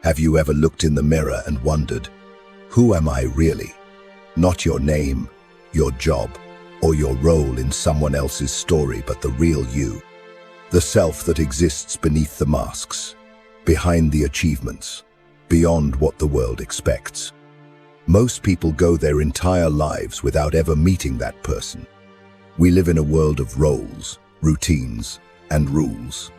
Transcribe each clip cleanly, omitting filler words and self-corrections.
Have you ever looked in the mirror and wondered, who am I really? Not your name, your job, or your role in someone else's story, but the real you. The self that exists beneath the masks, behind the achievements, beyond what the world expects. Most people go their entire lives without ever meeting that person. We live in a world of roles, routines, and rules.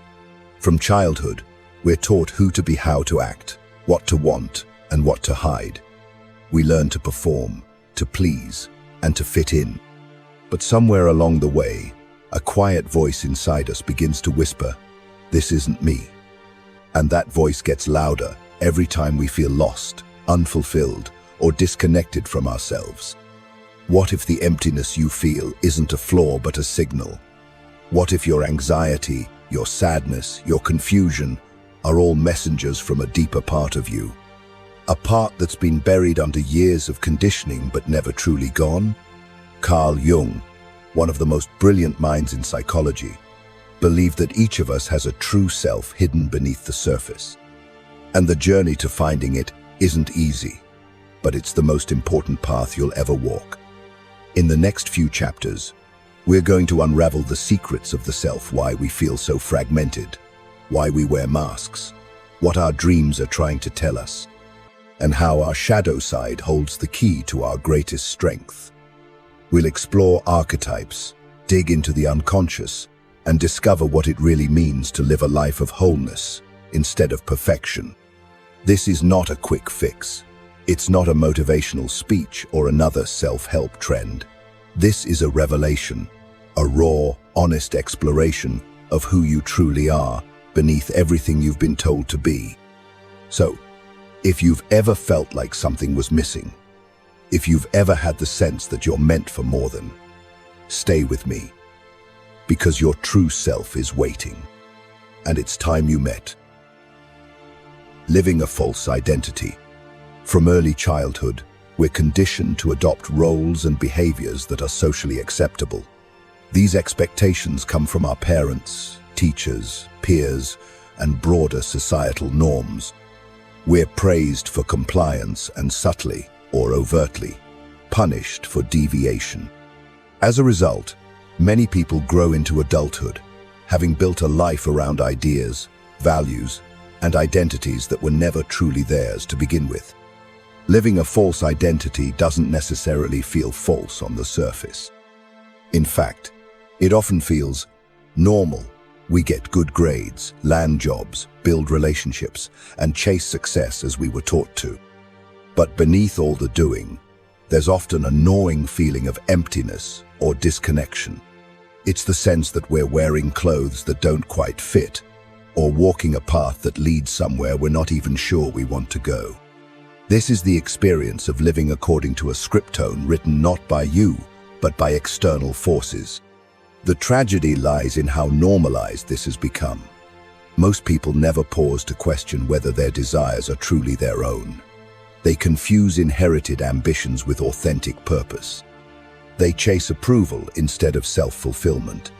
From childhood, we're taught who to be, how to act, what to want, and what to hide. We learn to perform, to please, and to fit in. But somewhere along the way, a quiet voice inside us begins to whisper, "This isn't me." And that voice gets louder every time we feel lost, unfulfilled, or disconnected from ourselves. What if the emptiness you feel isn't a flaw but a signal? What if your anxiety, your sadness, your confusion are all messengers from a deeper part of you? A part that's been buried under years of conditioning but never truly gone? Carl Jung, one of the most brilliant minds in psychology, believed that each of us has a true self hidden beneath the surface. And the journey to finding it isn't easy, but it's the most important path you'll ever walk. In the next few chapters, we're going to unravel the secrets of the self, why we feel so fragmented, why we wear masks, what our dreams are trying to tell us, and how our shadow side holds the key to our greatest strength. We'll explore archetypes, dig into the unconscious, and discover what it really means to live a life of wholeness instead of perfection. This is not a quick fix. It's not a motivational speech or another self-help trend. This is a revelation, a raw, honest exploration of who you truly are beneath everything you've been told to be. So, if you've ever felt like something was missing, if you've ever had the sense that you're meant for more than, stay with me, because your true self is waiting, and it's time you met. Living a false identity. From early childhood, we're conditioned to adopt roles and behaviors that are socially acceptable. These expectations come from our parents, teachers, peers, and broader societal norms. We're praised for compliance and subtly, or overtly, punished for deviation. As a result, many people grow into adulthood, having built a life around ideas, values, and identities that were never truly theirs to begin with. Living a false identity doesn't necessarily feel false on the surface. In fact, it often feels normal. We get good grades, land jobs, build relationships, and chase success as we were taught to. But beneath all the doing, there's often a gnawing feeling of emptiness or disconnection. It's the sense that we're wearing clothes that don't quite fit, or walking a path that leads somewhere we're not even sure we want to go. This is the experience of living according to a script tone written not by you, but by external forces. The tragedy lies in how normalized this has become. Most people never pause to question whether their desires are truly their own. They confuse inherited ambitions with authentic purpose. They chase approval instead of self-fulfillment.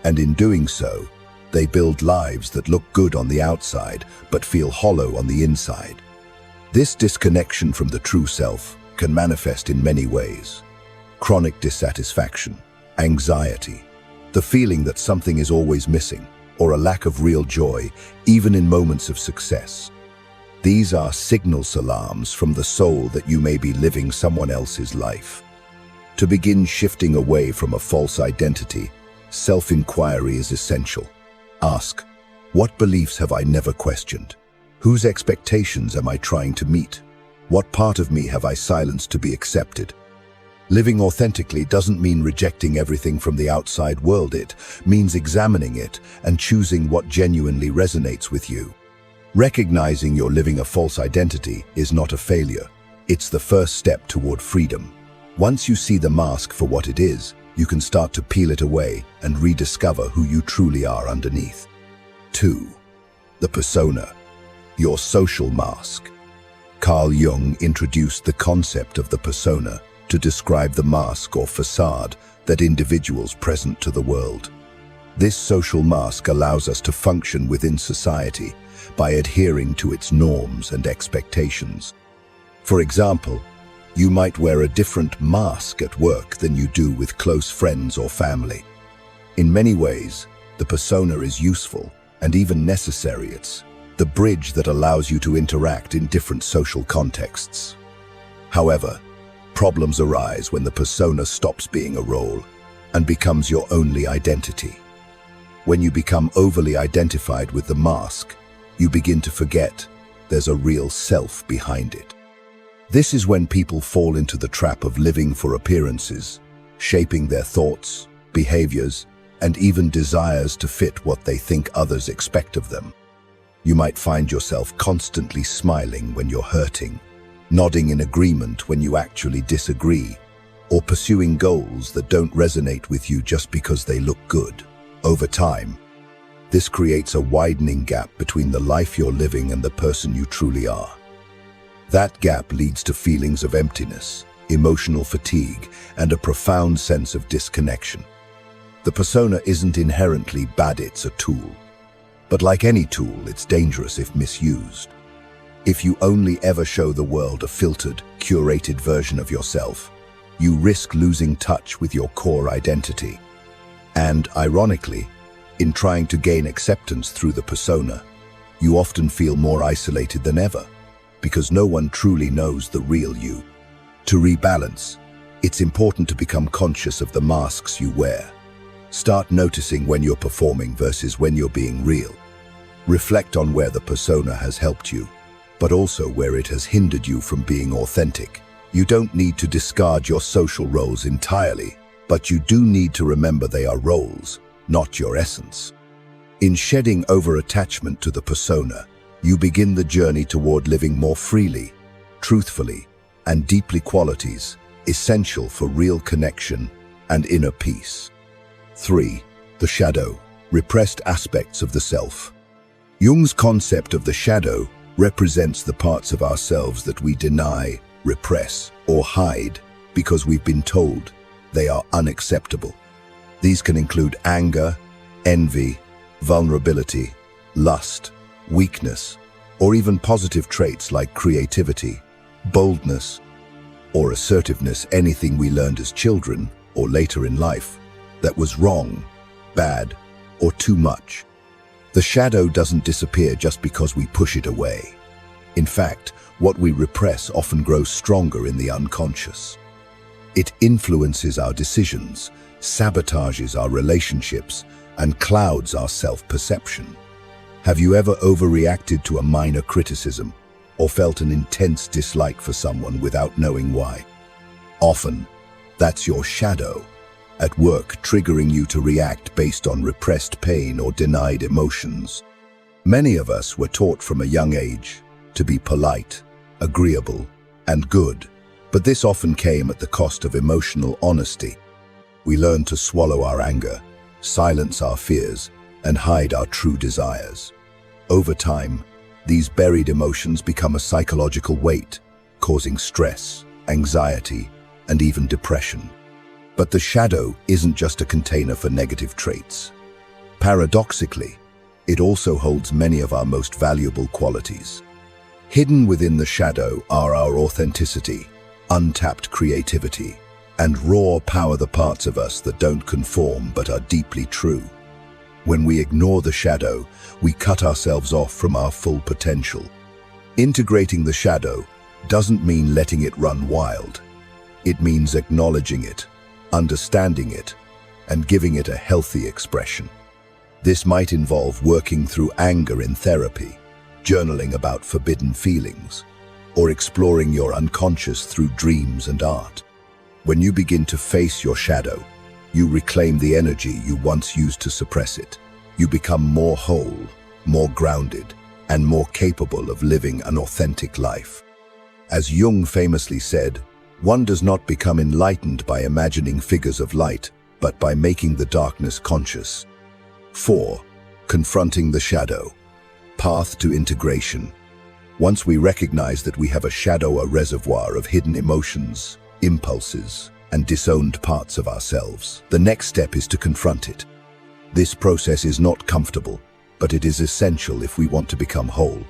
And in doing so, they build lives that look good on the outside, but feel hollow on the inside. This disconnection from the true self can manifest in many ways. Chronic dissatisfaction, anxiety, the feeling that something is always missing, or a lack of real joy, even in moments of success. These are signal alarms from the soul that you may be living someone else's life. To begin shifting away from a false identity, self-inquiry is essential. Ask, what beliefs have I never questioned? Whose expectations am I trying to meet? What part of me have I silenced to be accepted? Living authentically doesn't mean rejecting everything from the outside world. It means examining it and choosing what genuinely resonates with you. Recognizing you're living a false identity is not a failure. It's the first step toward freedom. Once you see the mask for what it is, you can start to peel it away and rediscover who you truly are underneath. 2. The persona. Your social mask. Carl Jung introduced the concept of the persona to describe the mask or facade that individuals present to the world. This social mask allows us to function within society by adhering to its norms and expectations. For example, you might wear a different mask at work than you do with close friends or family. In many ways, the persona is useful and even necessary. It's the bridge that allows you to interact in different social contexts. However, problems arise when the persona stops being a role and becomes your only identity. When you become overly identified with the mask, you begin to forget there's a real self behind it. This is when people fall into the trap of living for appearances, shaping their thoughts, behaviors, and even desires to fit what they think others expect of them. You might find yourself constantly smiling when you're hurting, nodding in agreement when you actually disagree, or pursuing goals that don't resonate with you just because they look good. Over time, this creates a widening gap between the life you're living and the person you truly are. That gap leads to feelings of emptiness, emotional fatigue, and a profound sense of disconnection. The persona isn't inherently bad, it's a tool. But like any tool, it's dangerous if misused. If you only ever show the world a filtered, curated version of yourself, you risk losing touch with your core identity. And, ironically, in trying to gain acceptance through the persona, you often feel more isolated than ever, because no one truly knows the real you. To rebalance, it's important to become conscious of the masks you wear. Start noticing when you're performing versus when you're being real. Reflect on where the persona has helped you, but also where it has hindered you from being authentic. You don't need to discard your social roles entirely, but you do need to remember they are roles, not your essence. In shedding over-attachment to the persona, you begin the journey toward living more freely, truthfully, and deeply, qualities essential for real connection and inner peace. 3. The shadow, repressed aspects of the self. Jung's concept of the shadow represents the parts of ourselves that we deny, repress, or hide because we've been told they are unacceptable. These can include anger, envy, vulnerability, lust, weakness, or even positive traits like creativity, boldness, or assertiveness, anything we learned as children or later in life that was wrong, bad, or too much. The shadow doesn't disappear just because we push it away. In fact, what we repress often grows stronger in the unconscious. It influences our decisions, sabotages our relationships, and clouds our self-perception. Have you ever overreacted to a minor criticism or felt an intense dislike for someone without knowing why? Often, that's your shadow at work, triggering you to react based on repressed pain or denied emotions. Many of us were taught from a young age to be polite, agreeable, and good, but this often came at the cost of emotional honesty. We learned to swallow our anger, silence our fears, and hide our true desires. Over time, these buried emotions become a psychological weight, causing stress, anxiety, and even depression. But the shadow isn't just a container for negative traits. Paradoxically, it also holds many of our most valuable qualities. Hidden within the shadow are our authenticity, untapped creativity, and raw power, the parts of us that don't conform but are deeply true. When we ignore the shadow, we cut ourselves off from our full potential. Integrating the shadow doesn't mean letting it run wild. It means acknowledging it, understanding it, and giving it a healthy expression. This might involve working through anger in therapy, journaling about forbidden feelings, or exploring your unconscious through dreams and art. When you begin to face your shadow, you reclaim the energy you once used to suppress it. You become more whole, more grounded, and more capable of living an authentic life. As Jung famously said, one does not become enlightened by imagining figures of light, but by making the darkness conscious. 4. Confronting the shadow. Path to integration. Once we recognize that we have a shadow, a reservoir of hidden emotions, impulses, and disowned parts of ourselves, the next step is to confront it. This process is not comfortable, but it is essential if we want to become whole.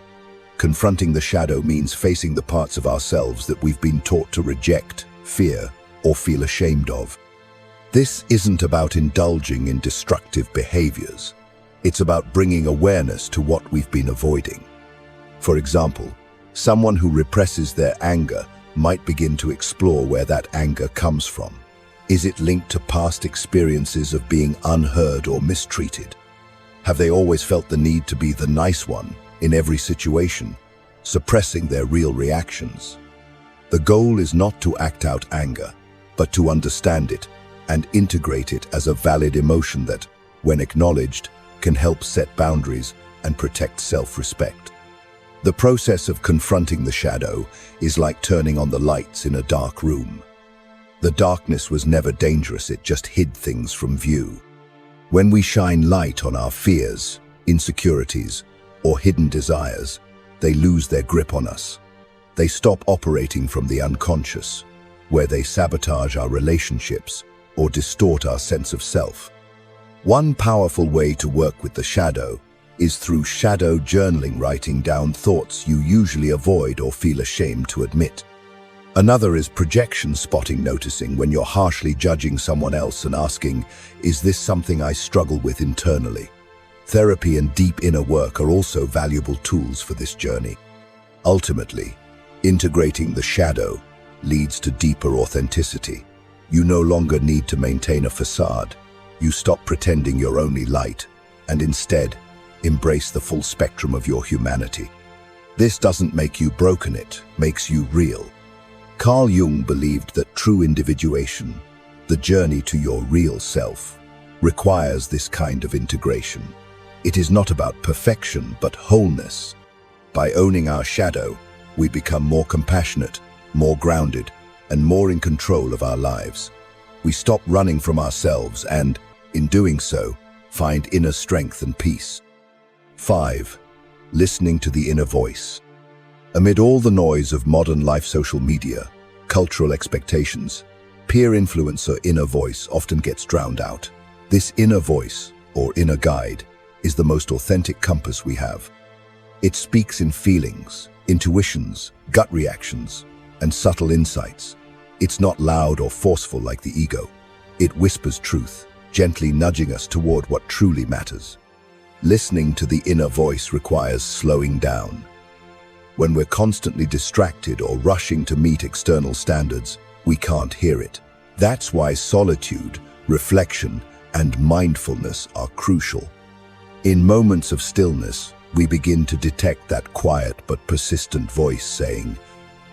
Confronting the shadow means facing the parts of ourselves that we've been taught to reject, fear, or feel ashamed of. This isn't about indulging in destructive behaviors. It's about bringing awareness to what we've been avoiding. For example, someone who represses their anger might begin to explore where that anger comes from. Is it linked to past experiences of being unheard or mistreated? Have they always felt the need to be the nice one in every situation, suppressing their real reactions? The goal is not to act out anger, but to understand it and integrate it as a valid emotion that, when acknowledged, can help set boundaries and protect self-respect. The process of confronting the shadow is like turning on the lights in a dark room. The darkness was never dangerous, it just hid things from view. When we shine light on our fears, insecurities, or hidden desires, they lose their grip on us. They stop operating from the unconscious, where they sabotage our relationships or distort our sense of self. One powerful way to work with the shadow is through shadow journaling, writing down thoughts you usually avoid or feel ashamed to admit. Another is projection spotting, noticing when you're harshly judging someone else and asking, is this something I struggle with internally? Therapy and deep inner work are also valuable tools for this journey. Ultimately, integrating the shadow leads to deeper authenticity. You no longer need to maintain a facade. You stop pretending you're only light and instead embrace the full spectrum of your humanity. This doesn't make you broken, it makes you real. Carl Jung believed that true individuation, the journey to your real self, requires this kind of integration. It is not about perfection, but wholeness. By owning our shadow, we become more compassionate, more grounded, and more in control of our lives. We stop running from ourselves and, in doing so, find inner strength and peace. 5. Listening to the inner voice. Amid all the noise of modern life, social media, cultural expectations, peer influence or inner voice often gets drowned out. This inner voice, or inner guide, is the most authentic compass we have. It speaks in feelings, intuitions, gut reactions, and subtle insights. It's not loud or forceful like the ego. It whispers truth, gently nudging us toward what truly matters. Listening to the inner voice requires slowing down. When we're constantly distracted or rushing to meet external standards, we can't hear it. That's why solitude, reflection, and mindfulness are crucial. In moments of stillness, we begin to detect that quiet but persistent voice saying,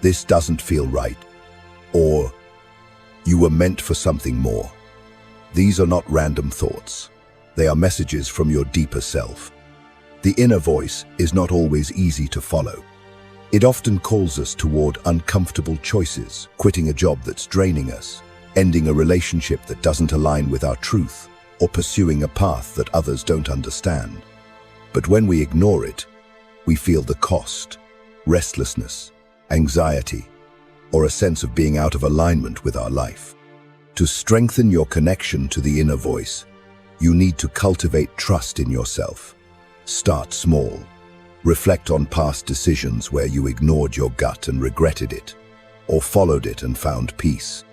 "This doesn't feel right," or "You were meant for something more." These are not random thoughts. They are messages from your deeper self. The inner voice is not always easy to follow. It often calls us toward uncomfortable choices, quitting a job that's draining us, ending a relationship that doesn't align with our truth, or pursuing a path that others don't understand. But when we ignore it, we feel the cost, restlessness, anxiety, or a sense of being out of alignment with our life. To strengthen your connection to the inner voice, you need to cultivate trust in yourself. Start small. Reflect on past decisions where you ignored your gut and regretted it, or followed it and found peace.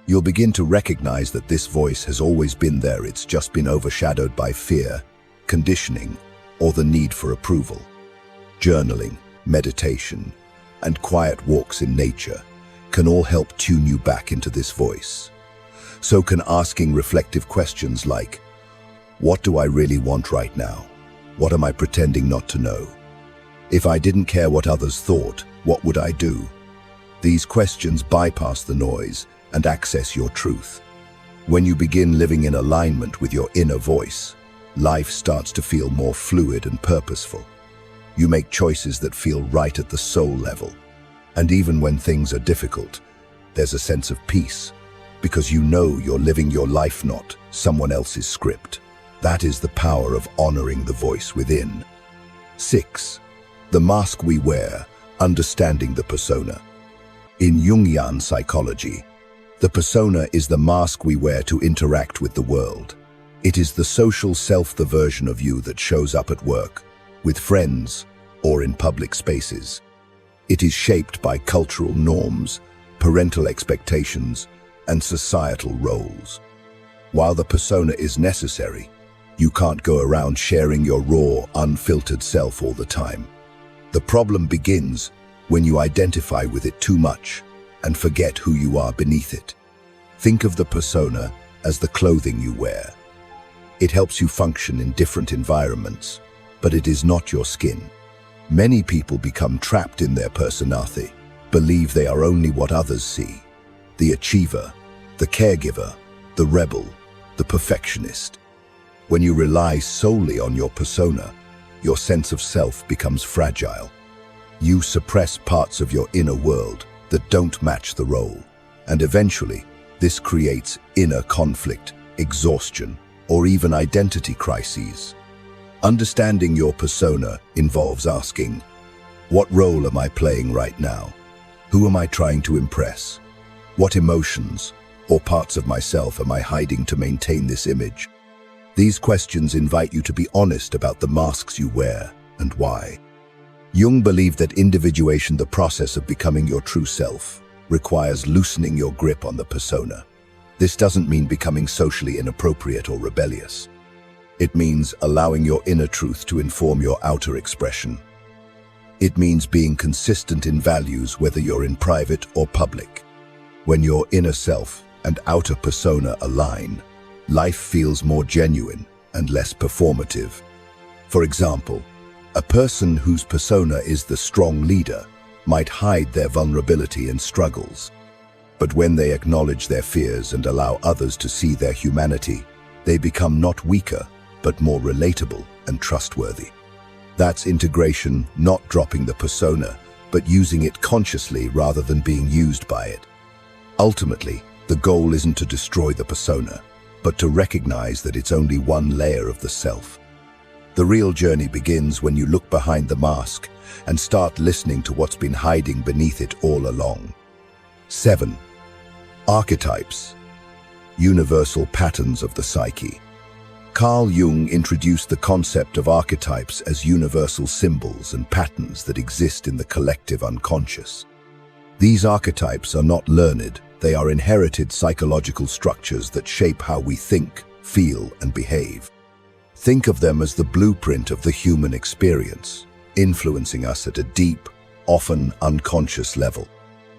You'll begin to recognize that this voice has always been there, it's just been overshadowed by fear, conditioning, or the need for approval. Journaling, meditation, and quiet walks in nature can all help tune you back into this voice. So can asking reflective questions like, what do I really want right now? What am I pretending not to know? If I didn't care what others thought, what would I do? These questions bypass the noise and access your truth. When you begin living in alignment with your inner voice, life starts to feel more fluid and purposeful. You make choices that feel right at the soul level. And even when things are difficult, there's a sense of peace, because you know you're living your life, not someone else's script. That is the power of honoring the voice within. 6. The mask we wear, understanding the persona. In Jungian psychology, the persona is the mask we wear to interact with the world. It is the social self, the version of you that shows up at work, with friends, or in public spaces. It is shaped by cultural norms, parental expectations, and societal roles. While the persona is necessary, you can't go around sharing your raw, unfiltered self all the time. The problem begins when you identify with it too much and forget who you are beneath it. Think of the persona as the clothing you wear. It helps you function in different environments, but it is not your skin. Many people become trapped in their personality, believe they are only what others see. The achiever, the caregiver, the rebel, the perfectionist. When you rely solely on your persona, your sense of self becomes fragile. You suppress parts of your inner world that don't match the role, and eventually, this creates inner conflict, exhaustion, or even identity crises. Understanding your persona involves asking, what role am I playing right now? Who am I trying to impress? What emotions or parts of myself am I hiding to maintain this image? These questions invite you to be honest about the masks you wear and why. Jung believed that individuation, the process of becoming your true self, requires loosening your grip on the persona. This doesn't mean becoming socially inappropriate or rebellious. It means allowing your inner truth to inform your outer expression. It means being consistent in values whether you're in private or public. When your inner self and outer persona align, life feels more genuine and less performative. For example, a person whose persona is the strong leader might hide their vulnerability and struggles. But when they acknowledge their fears and allow others to see their humanity, they become not weaker, but more relatable and trustworthy. That's integration, not dropping the persona, but using it consciously rather than being used by it. Ultimately, the goal isn't to destroy the persona, but to recognize that it's only one layer of the self. The real journey begins when you look behind the mask and start listening to what's been hiding beneath it all along. 7. Archetypes, universal patterns of the psyche. Carl Jung introduced the concept of archetypes as universal symbols and patterns that exist in the collective unconscious. These archetypes are not learned, they are inherited psychological structures that shape how we think, feel, and behave. Think of them as the blueprint of the human experience, influencing us at a deep, often unconscious level.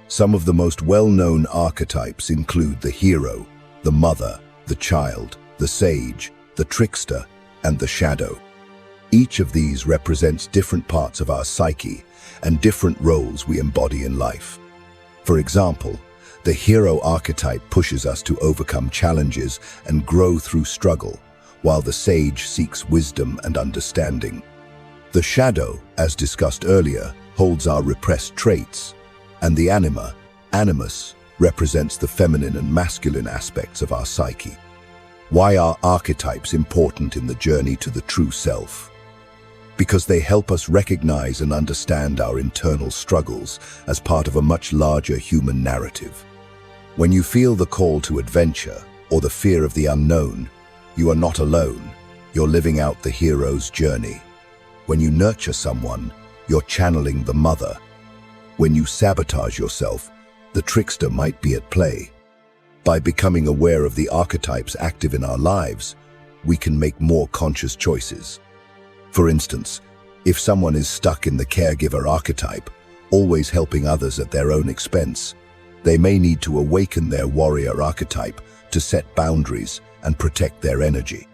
Some of the most well-known archetypes include the hero, the mother, the child, the sage, the trickster, and the shadow. Each of these represents different parts of our psyche and different roles we embody in life. For example, the hero archetype pushes us to overcome challenges and grow through struggle, while the sage seeks wisdom and understanding. The shadow, as discussed earlier, holds our repressed traits, and the animus, represents the feminine and masculine aspects of our psyche. Why are archetypes important in the journey to the true self? Because they help us recognize and understand our internal struggles as part of a much larger human narrative. When you feel the call to adventure or the fear of the unknown, you are not alone. You're living out the hero's journey. When you nurture someone, you're channeling the mother. When you sabotage yourself, the trickster might be at play. By becoming aware of the archetypes active in our lives, we can make more conscious choices. For instance, if someone is stuck in the caregiver archetype, always helping others at their own expense, they may need to awaken their warrior archetype to set boundaries and protect their energy.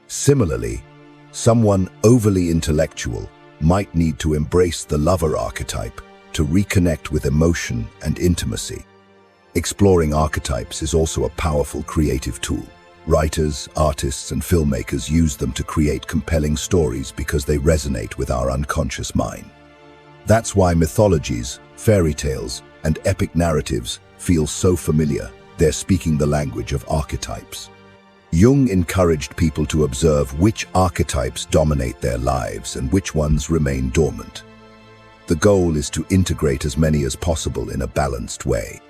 Similarly, someone overly intellectual might need to embrace the lover archetype to reconnect with emotion and intimacy. Exploring archetypes is also a powerful creative tool. Writers, artists, and filmmakers use them to create compelling stories because they resonate with our unconscious mind. That's why mythologies, fairy tales, and epic narratives feel so familiar. They're speaking the language of archetypes. Jung encouraged people to observe which archetypes dominate their lives and which ones remain dormant. The goal is to integrate as many as possible in a balanced way.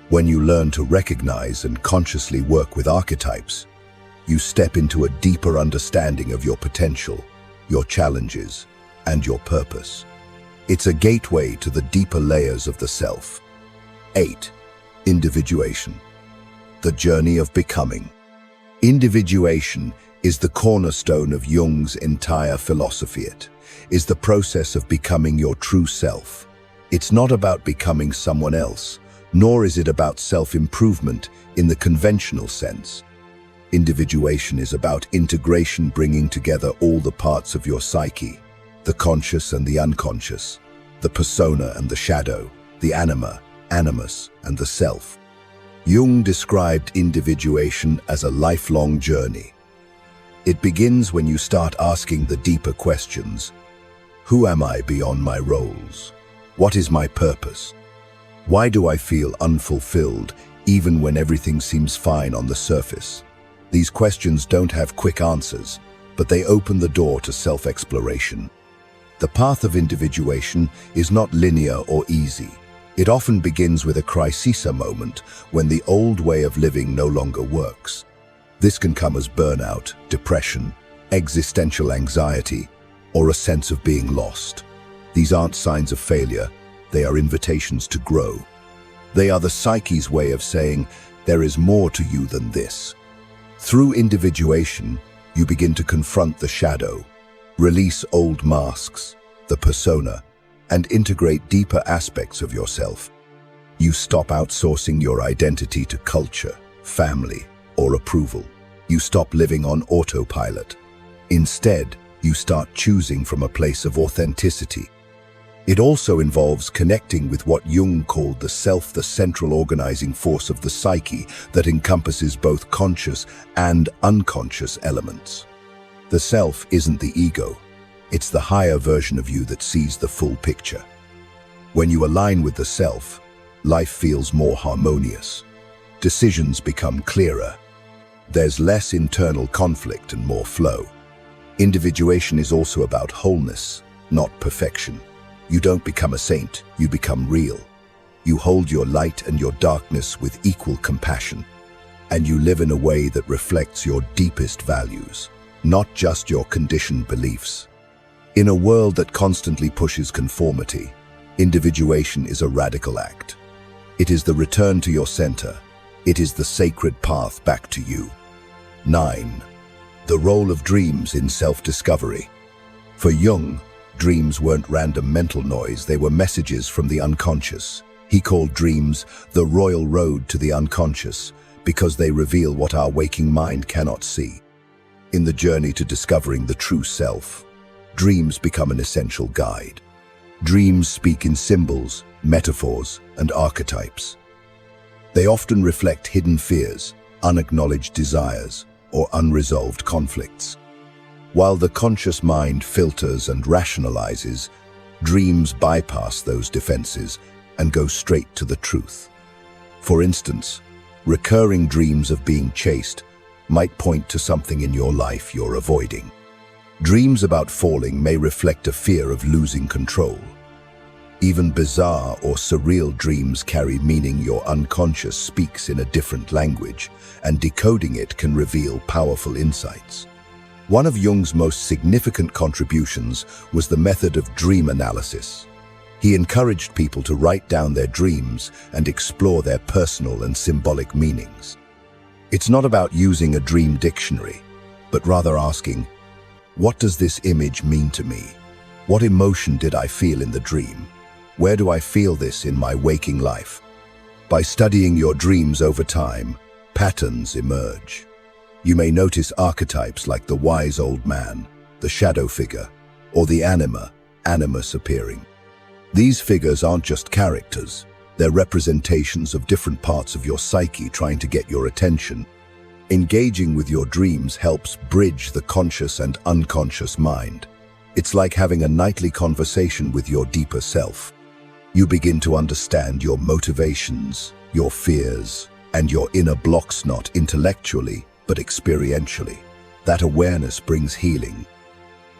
When you learn to recognize and consciously work with archetypes, you step into a deeper understanding of your potential, your challenges, and your purpose. It's a gateway to the deeper layers of the self. 8. Individuation. The journey of becoming. Individuation is the cornerstone of Jung's entire philosophy. It is the process of becoming your true self. It's not about becoming someone else, nor is it about self-improvement in the conventional sense. Individuation is about integration, bringing together all the parts of your psyche, the conscious and the unconscious, the persona and the shadow, the anima, animus, and the self. Jung described individuation as a lifelong journey. It begins when you start asking the deeper questions. Who am I beyond my roles? What is my purpose? Why do I feel unfulfilled even when everything seems fine on the surface? These questions don't have quick answers, but they open the door to self-exploration. The path of individuation is not linear or easy. It often begins with a crisis moment when the old way of living no longer works. This can come as burnout, depression, existential anxiety, or a sense of being lost. These aren't signs of failure, they are invitations to grow. They are the psyche's way of saying, there is more to you than this. Through individuation, you begin to confront the shadow, release old masks, the persona, and integrate deeper aspects of yourself. You stop outsourcing your identity to culture, family, or approval. You stop living on autopilot. Instead, you start choosing from a place of authenticity. It also involves connecting with what Jung called the self, the central organizing force of the psyche that encompasses both conscious and unconscious elements. The self isn't the ego. It's the higher version of you that sees the full picture. When you align with the self, life feels more harmonious. Decisions become clearer. There's less internal conflict and more flow. Individuation is also about wholeness, not perfection. You don't become a saint, you become real. You hold your light and your darkness with equal compassion, and you live in a way that reflects your deepest values, not just your conditioned beliefs. In a world that constantly pushes conformity, individuation is a radical act. It is the return to your center. It is the sacred path back to you. 9. The role of dreams in self-discovery. For Jung, dreams weren't random mental noise, they were messages from the unconscious. He called dreams the royal road to the unconscious because they reveal what our waking mind cannot see. In the journey to discovering the true self, dreams become an essential guide. Dreams speak in symbols, metaphors, and archetypes. They often reflect hidden fears, unacknowledged desires, or unresolved conflicts. While the conscious mind filters and rationalizes, dreams bypass those defenses and go straight to the truth. For instance, recurring dreams of being chased might point to something in your life you're avoiding. Dreams about falling may reflect a fear of losing control. Even bizarre or surreal dreams carry meaning your unconscious speaks in a different language, and decoding it can reveal powerful insights. One of Jung's most significant contributions was the method of dream analysis. He encouraged people to write down their dreams and explore their personal and symbolic meanings. It's not about using a dream dictionary, but rather asking, what does this image mean to me? What emotion did I feel in the dream? Where do I feel this in my waking life? By studying your dreams over time, patterns emerge. You may notice archetypes like the wise old man, the shadow figure, or the anima, animus appearing. These figures aren't just characters, they're representations of different parts of your psyche trying to get your attention. Engaging with your dreams helps bridge the conscious and unconscious mind. It's like having a nightly conversation with your deeper self. You begin to understand your motivations, your fears, and your inner blocks not intellectually, but experientially. That awareness brings healing.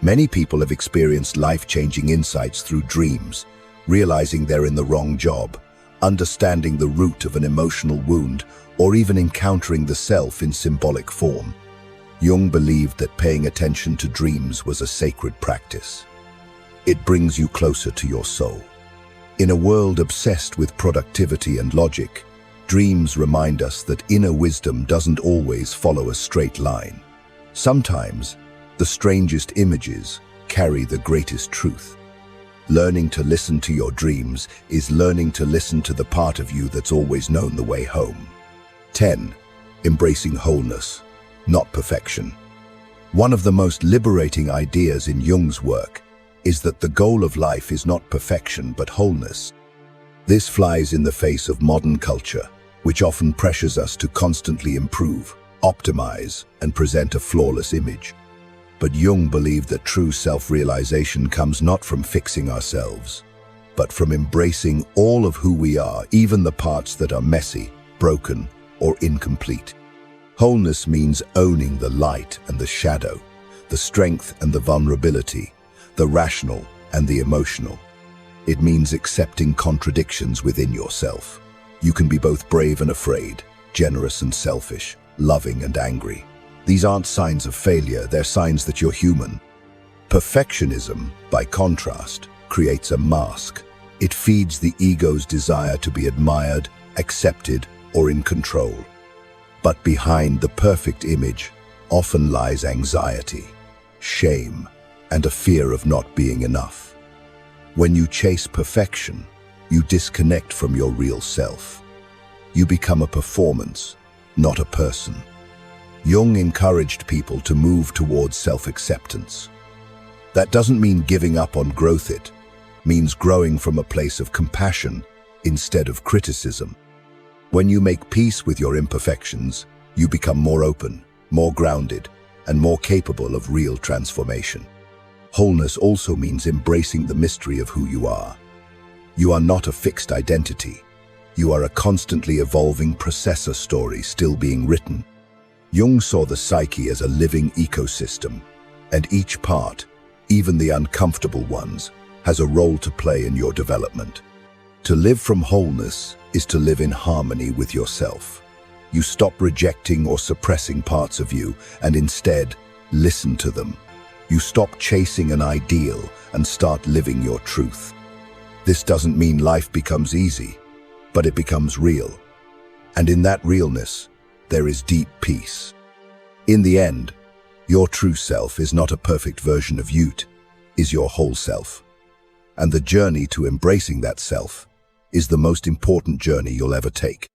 Many people have experienced life-changing insights through dreams, realizing they're in the wrong job, understanding the root of an emotional wound, or even encountering the self in symbolic form. Jung believed that paying attention to dreams was a sacred practice. It brings you closer to your soul. In a world obsessed with productivity and logic, dreams remind us that inner wisdom doesn't always follow a straight line. Sometimes, the strangest images carry the greatest truth. Learning to listen to your dreams is learning to listen to the part of you that's always known the way home. 10. Embracing wholeness, not perfection. One of the most liberating ideas in Jung's work is that the goal of life is not perfection but wholeness. This flies in the face of modern culture, which often pressures us to constantly improve, optimize, and present a flawless image. But Jung believed that true self-realization comes not from fixing ourselves, but from embracing all of who we are, even the parts that are messy, broken, or incomplete. Wholeness means owning the light and the shadow, the strength and the vulnerability, the rational and the emotional. It means accepting contradictions within yourself. You can be both brave and afraid, generous and selfish, loving and angry. These aren't signs of failure, they're signs that you're human. Perfectionism, by contrast, creates a mask. It feeds the ego's desire to be admired, accepted, or in control. But behind the perfect image often lies anxiety, shame, and a fear of not being enough. When you chase perfection, you disconnect from your real self. You become a performance, not a person. Jung encouraged people to move towards self-acceptance. That doesn't mean giving up on growth, it means growing from a place of compassion instead of criticism. When you make peace with your imperfections, you become more open, more grounded, and more capable of real transformation. Wholeness also means embracing the mystery of who you are. You are not a fixed identity. You are a constantly evolving processor story still being written. Jung saw the psyche as a living ecosystem, and each part, even the uncomfortable ones, has a role to play in your development. To live from wholeness is to live in harmony with yourself. You stop rejecting or suppressing parts of you and instead listen to them. You stop chasing an ideal and start living your truth. This doesn't mean life becomes easy, but it becomes real. And in that realness, there is deep peace. In the end, your true self is not a perfect version of you, it is your whole self. And the journey to embracing that self is the most important journey you'll ever take.